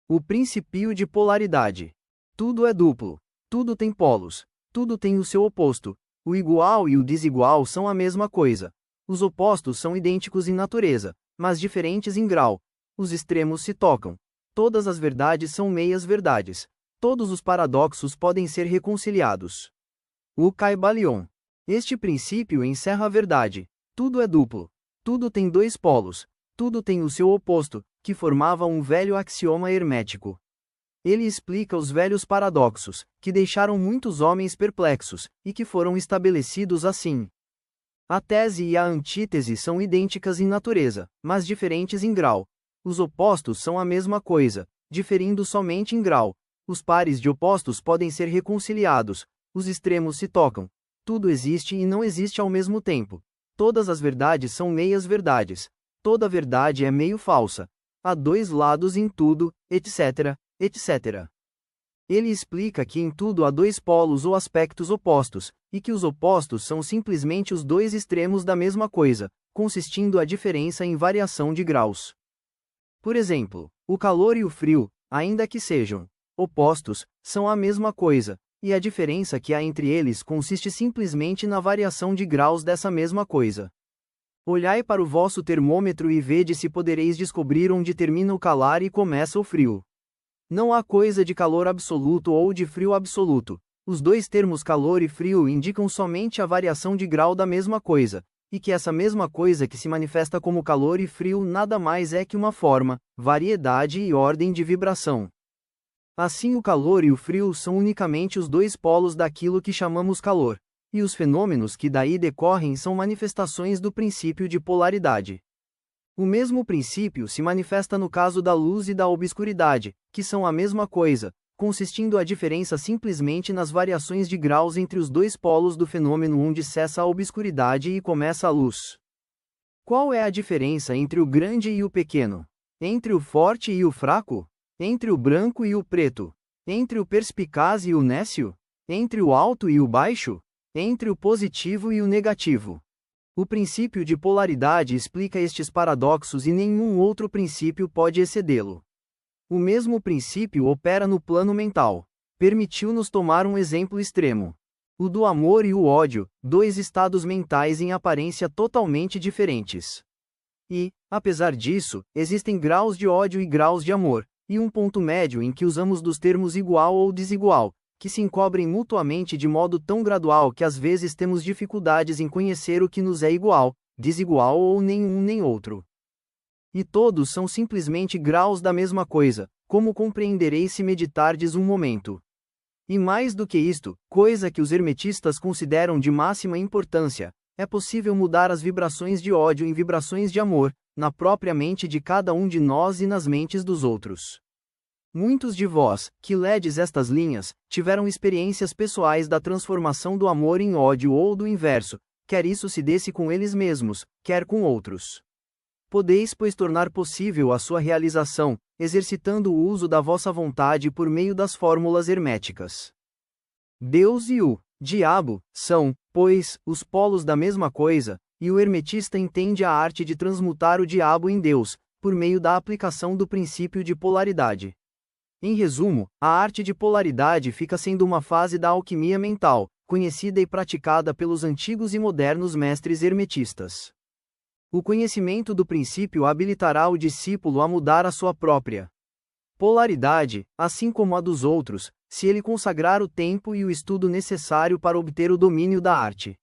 O princípio de polaridade. Tudo é duplo. Tudo tem polos. Tudo tem o seu oposto. O igual e o desigual são a mesma coisa. Os opostos são idênticos em natureza, mas diferentes em grau. Os extremos se tocam. Todas as verdades são meias-verdades. Todos os paradoxos podem ser reconciliados. O Kybalion. Este princípio encerra a verdade. Tudo é duplo. Tudo tem dois polos. Tudo tem o seu oposto, que formava um velho axioma hermético. Ele explica os velhos paradoxos, que deixaram muitos homens perplexos, e que foram estabelecidos assim. A tese e a antítese são idênticas em natureza, mas diferentes em grau. Os opostos são a mesma coisa, diferindo somente em grau. Os pares de opostos podem ser reconciliados, os extremos se tocam. Tudo existe e não existe ao mesmo tempo. Todas as verdades são meias-verdades. Toda verdade é meio falsa. Há dois lados em tudo, etc, etc. Ele explica que em tudo há dois polos ou aspectos opostos, e que os opostos são simplesmente os dois extremos da mesma coisa, consistindo a diferença em variação de graus. Por exemplo, o calor e o frio, ainda que sejam opostos, são a mesma coisa, e a diferença que há entre eles consiste simplesmente na variação de graus dessa mesma coisa. Olhai para o vosso termômetro e vede se podereis descobrir onde termina o calor e começa o frio. Não há coisa de calor absoluto ou de frio absoluto. Os dois termos calor e frio indicam somente a variação de grau da mesma coisa, e que essa mesma coisa que se manifesta como calor e frio nada mais é que uma forma, variedade e ordem de vibração. Assim, o calor e o frio são unicamente os dois polos daquilo que chamamos calor, e os fenômenos que daí decorrem são manifestações do princípio de polaridade. O mesmo princípio se manifesta no caso da luz e da obscuridade, que são a mesma coisa, consistindo a diferença simplesmente nas variações de graus entre os dois polos do fenômeno onde cessa a obscuridade e começa a luz. Qual é a diferença entre o grande e o pequeno? Entre o forte e o fraco? Entre o branco e o preto? Entre o perspicaz e o nécio? Entre o alto e o baixo? Entre o positivo e o negativo? O princípio de polaridade explica estes paradoxos e nenhum outro princípio pode excedê-lo. O mesmo princípio opera no plano mental. Permitiu-nos tomar um exemplo extremo. O do amor e o ódio, dois estados mentais em aparência totalmente diferentes. E, apesar disso, existem graus de ódio e graus de amor, e um ponto médio em que usamos dos termos igual ou desigual, que se encobrem mutuamente de modo tão gradual que às vezes temos dificuldades em conhecer o que nos é igual, desigual ou nenhum nem outro. E todos são simplesmente graus da mesma coisa, como compreendereis se meditardes um momento. E mais do que isto, coisa que os hermetistas consideram de máxima importância, é possível mudar as vibrações de ódio em vibrações de amor, na própria mente de cada um de nós e nas mentes dos outros. Muitos de vós, que ledes estas linhas, tiveram experiências pessoais da transformação do amor em ódio ou do inverso, quer isso se desse com eles mesmos, quer com outros. Podeis, pois, tornar possível a sua realização, exercitando o uso da vossa vontade por meio das fórmulas herméticas. Deus e o diabo são, pois, os polos da mesma coisa, e o hermetista entende a arte de transmutar o diabo em Deus, por meio da aplicação do princípio de polaridade. Em resumo, a arte de polaridade fica sendo uma fase da alquimia mental, conhecida e praticada pelos antigos e modernos mestres hermetistas. O conhecimento do princípio habilitará o discípulo a mudar a sua própria polaridade, assim como a dos outros, se ele consagrar o tempo e o estudo necessário para obter o domínio da arte.